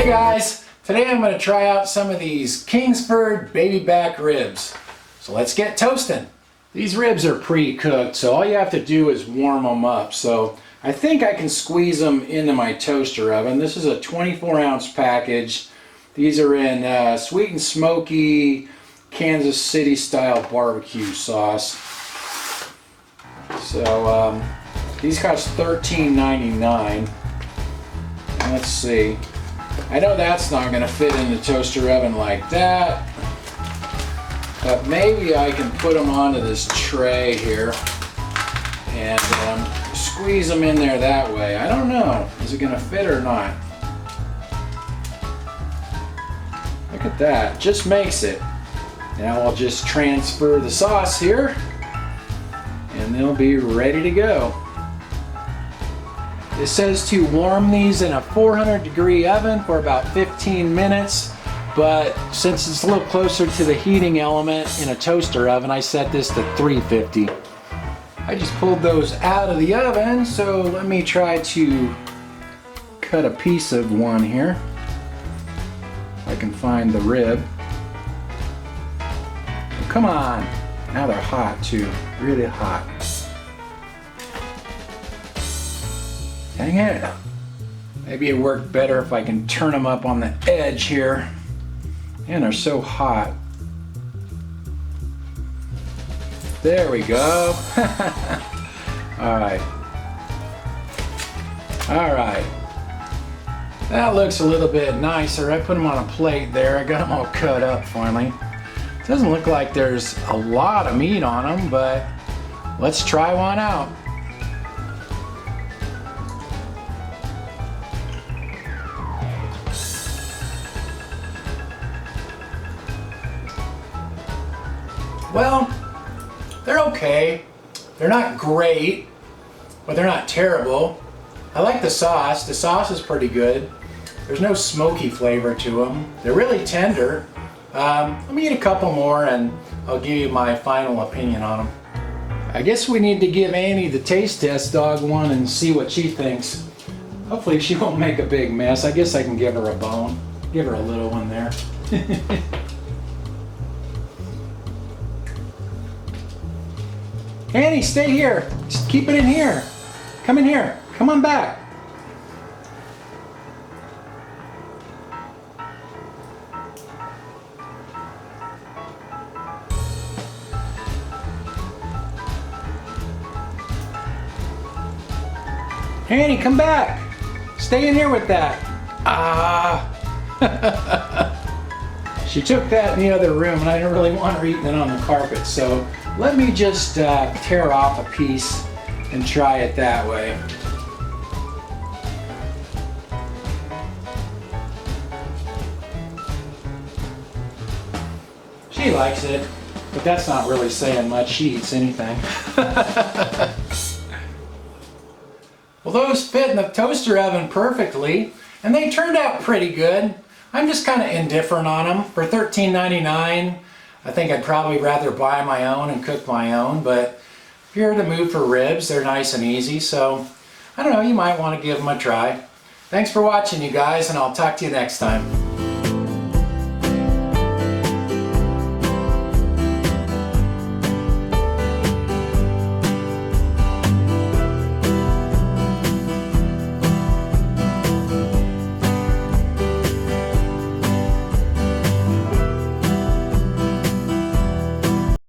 Hey guys, today I'm going to try out some of these Kingsford baby back ribs. So let's get toasting. These ribs are pre-cooked, so all you have to do is warm them up. So I think I can squeeze them into my toaster oven. This is a 24-ounce package. These are in sweet and smoky Kansas City style barbecue sauce. So these cost $13.99. Let's see. I know that's not going to fit in the toaster oven like that, but maybe I can put them onto this tray here and squeeze them in there that way. I don't know. Is it going to fit or not? Look at that. Just makes it. Now I'll just transfer the sauce here and they'll be ready to go. It says to warm these in a 400-degree oven for about 15 minutes, but since it's a little closer to the heating element in a toaster oven, I set this to 350. I just pulled those out of the oven, so let me try to cut a piece of one here. If I can find the rib. Oh, come on! Now they're hot too, really hot. Dang it. Maybe it worked better if I can turn them up on the edge here. And they're so hot. There we go. Alright. Alright. That looks a little bit nicer. I put them on a plate there. I got them all cut up finally. It doesn't look like there's a lot of meat on them, but let's try one out. Well, they're okay. They're not great, but they're not terrible. I like the sauce. The sauce is pretty good. There's no smoky flavor to them. They're really tender. Let me eat a couple more and I'll give you my final opinion on them. I guess we need to give Annie the taste test dog one and see what she thinks. Hopefully she won't make a big mess. I guess I can give her a bone. Give her a little one there. Annie, stay here. Just keep it in here. Come in here. Come on back. Annie, come back. Stay in here with that. Ah. She took that in the other room and I didn't really want her eating it on the carpet, so let me just tear off a piece and try it that way. She likes it, but that's not really saying much. She eats anything. Well, those fit in the toaster oven perfectly, and they turned out pretty good. I'm just kind of indifferent on them. For $13.99, I think I'd probably rather buy my own and cook my own, but if you're in the mood for ribs, they're nice and easy, so I don't know, you might want to give them a try. Thanks for watching, you guys, and I'll talk to you next time.